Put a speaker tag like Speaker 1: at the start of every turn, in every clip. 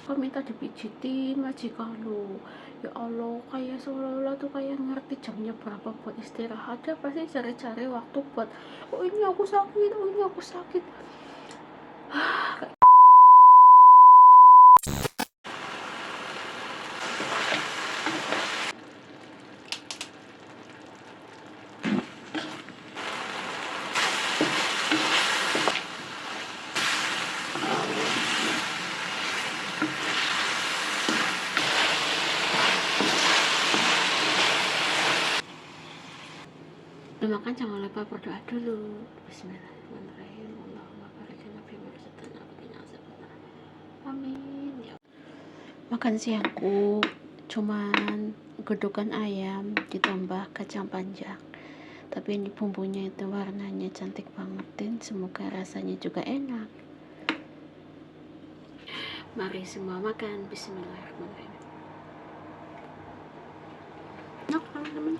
Speaker 1: kok minta dipijitin majikan lu. Ya Allah, kayak seolah-olah tuh kayak ngerti jamnya berapa buat istirahat. Dia pasti cari-cari waktu buat, oh ini aku sakit, oh ini aku sakit. Makan jangan lupa berdoa dulu. Bismillahirrahmanirrahim. Allahumma barik lana fi ma razaqtana wa qina adzabannar. Amin. Ya. Makan siangku cuman gedukan ayam ditambah kacang panjang. Tapi ini bumbunya itu warnanya cantik banget dan semoga rasanya juga enak. Mari semua makan. Bismillahirrahmanirrahim. Enak teman-teman.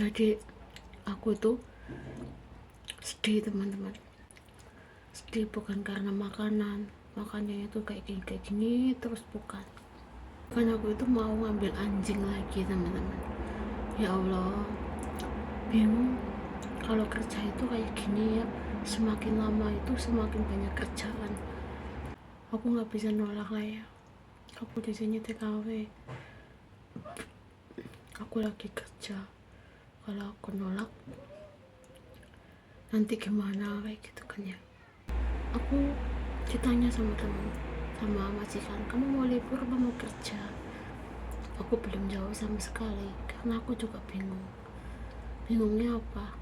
Speaker 1: Jadi aku tuh sedih teman-teman, sedih bukan karena makannya itu kayak gini terus, bukan. Kan aku itu mau ngambil anjing lagi teman-teman. Ya Allah, bingung. Kalau kerja itu kayak gini ya, semakin lama itu semakin banyak kerjaan. Aku nggak bisa nolak lah ya. Aku di sini TKW, aku lagi kerja. Kalau aku nolak nanti gimana kayak gitu kan ya. Aku ditanya sama majikan, kamu mau libur apa mau kerja? Aku belum jawab sama sekali karena aku juga bingungnya apa,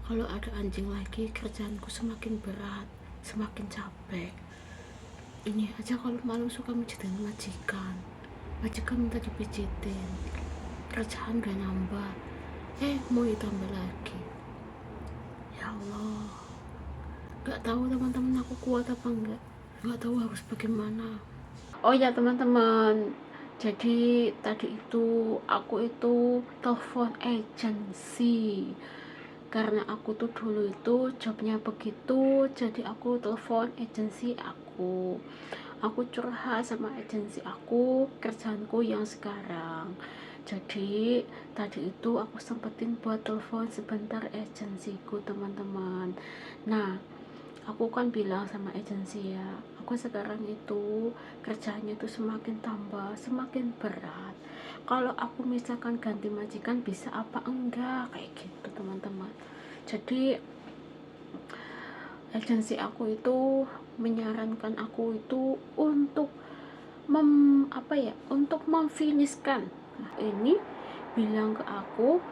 Speaker 1: kalau ada anjing lagi kerjaanku semakin berat, semakin capek. Ini aja kalau malu suka mijitin majikan minta dipijitin, kerjaan gak nambah, mau ditambah lagi. Ya Allah, gak tahu teman-teman aku kuat apa enggak, gak tahu harus bagaimana. Oh ya teman-teman, jadi tadi itu aku itu telepon agensi karena aku tuh dulu itu jobnya begitu. Jadi aku telepon agensi aku curhat sama agensi aku kerjaanku yang sekarang. Jadi tadi itu aku sempetin buat telepon sebentar agensiku teman-teman. Nah, aku kan bilang sama agensi ya, aku sekarang itu kerjanya itu semakin tambah semakin berat. Kalau aku misalkan ganti majikan bisa apa enggak, kayak gitu teman-teman. Jadi agensi aku itu menyarankan aku itu untuk untuk memfinishkan. Nah, ini bilang ke aku,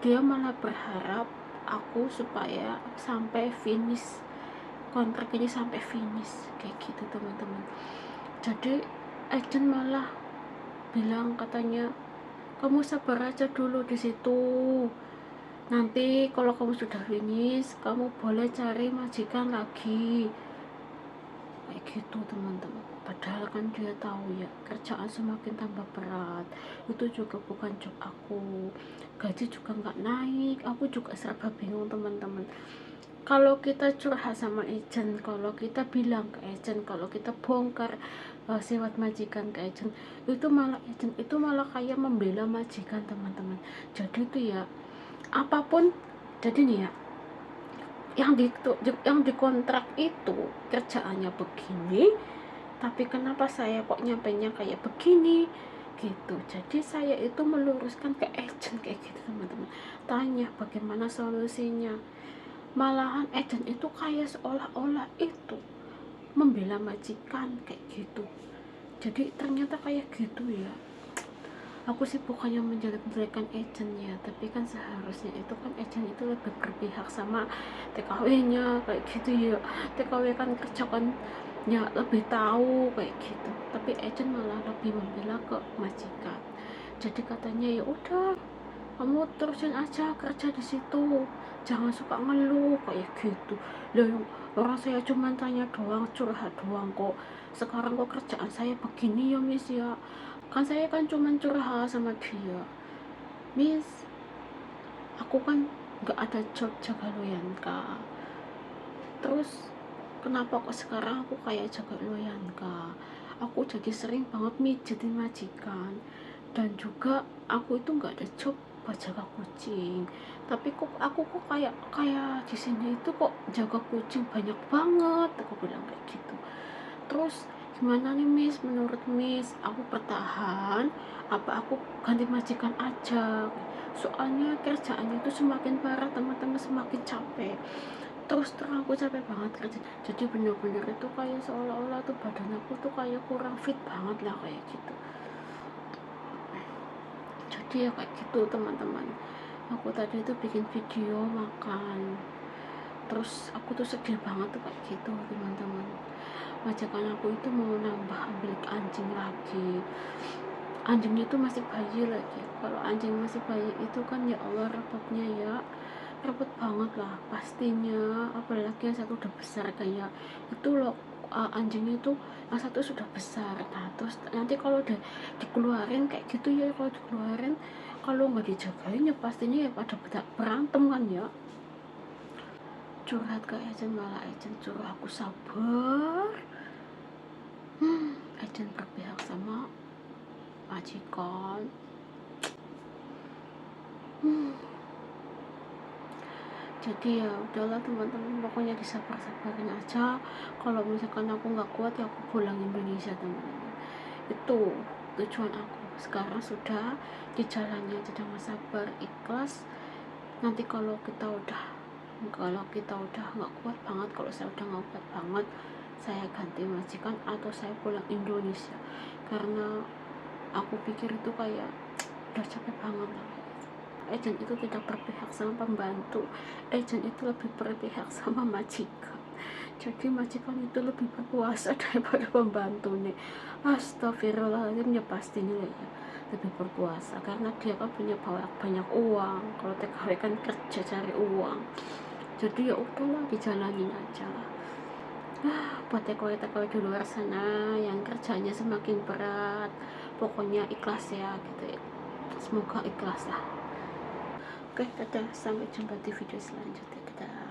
Speaker 1: dia malah berharap aku supaya sampai finish kontrak ini sampai finish kayak gitu teman-teman. Jadi agent malah bilang katanya kamu sabar aja dulu di situ, nanti kalau kamu sudah finish kamu boleh cari majikan lagi kayak gitu teman-teman. Padahal kan dia tahu ya kerjaan semakin tambah berat, itu juga bukan job aku, gaji juga nggak naik, aku juga serba bingung teman-teman. Kalau kita curhat sama agent, kalau kita bilang ke agent, kalau kita bongkar sewat majikan ke agent itu malah kayak membela majikan teman-teman. Jadi itu ya apapun, jadi nih ya yang dikontrak itu kerjaannya begini, tapi kenapa saya kok nyampainya kayak begini gitu. Jadi saya itu meluruskan ke agent kayak gitu teman-teman, tanya bagaimana solusinya. Malahan agent itu kayak seolah-olah itu membela majikan kayak gitu. Jadi ternyata kayak gitu ya. Aku sih bukannya menjelek-jelekan agent ya, tapi kan seharusnya itu kan agent itu lebih berpihak sama TKW-nya kayak gitu ya. TKW kan kerja kan ya lebih tahu kayak gitu, tapi agent malah lebih membela ke majikan. Jadi katanya ya udah kamu terusin aja kerja di situ, jangan suka ngeluh kayak gitu. Loh, orang saya cuma tanya doang, curhat doang kok, sekarang kok kerjaan saya begini ya miss ya. Kan saya kan cuma curhat sama dia, miss aku kan nggak ada job jaga Loyanka, terus kenapa kok sekarang aku kayak jaga Loyanka, aku jadi sering banget mijetin majikan, dan juga aku itu nggak ada job buat jaga kucing, tapi kok aku kok kayak di sini itu kok jaga kucing banyak banget, aku bilang kayak gitu. Terus gimana nih miss, menurut miss aku bertahan apa aku ganti majikan aja, soalnya kerjaannya itu semakin parah teman-teman, semakin capek. Terus terang aku capek banget kerja, jadi bener-bener itu kayak seolah-olah tuh badan aku tuh kayak kurang fit banget lah kayak gitu. Jadi ya kayak gitu teman-teman, aku tadi itu bikin video makan, terus aku tuh sedih banget tuh kayak gitu teman-teman. Majikan aku itu mau nambah ambil anjing lagi, anjingnya itu masih bayi lagi. Kalau anjing masih bayi itu kan ya Allah repotnya ya, repot banget lah pastinya, apalagi yang satu udah besar kayak itu loh. Anjingnya itu yang satu sudah besar, nah terus nanti kalau udah dikeluarin kayak gitu ya, kalau dikeluarin kalau nggak dijagain ya pastinya ya pada berantem kan ya. Curhat ke agent malah agent suruh aku sabar. Agent berpihak sama majikan. Jadi ya udahlah teman-teman, pokoknya disabar-sabarin aja. Kalau misalkan aku nggak kuat ya aku pulang Indonesia teman-teman. Itu tujuan aku sekarang, sudah di jalannya, sedang sabar ikhlas. Nanti kalau kita udah nggak kuat banget, kalau saya udah nggak kuat banget, saya ganti majikan atau saya pulang Indonesia, karena aku pikir itu kayak udah capek banget lah. Agent itu tidak berpihak sama pembantu, agent itu lebih berpihak sama majikan. Jadi majikan itu lebih berkuasa daripada pembantu nih. Astagfirullahaladzim, ya pastinya ya lebih berkuasa karena dia kan punya banyak uang. Kalau TKW kan kerja cari uang, jadi ya udahlah dijalanin aja lah. Buat TKW di luar sana yang kerjanya semakin berat, pokoknya ikhlas ya gitu ya, semoga ikhlas lah. Oke, dadah, sampai jumpa di video selanjutnya. Dadah.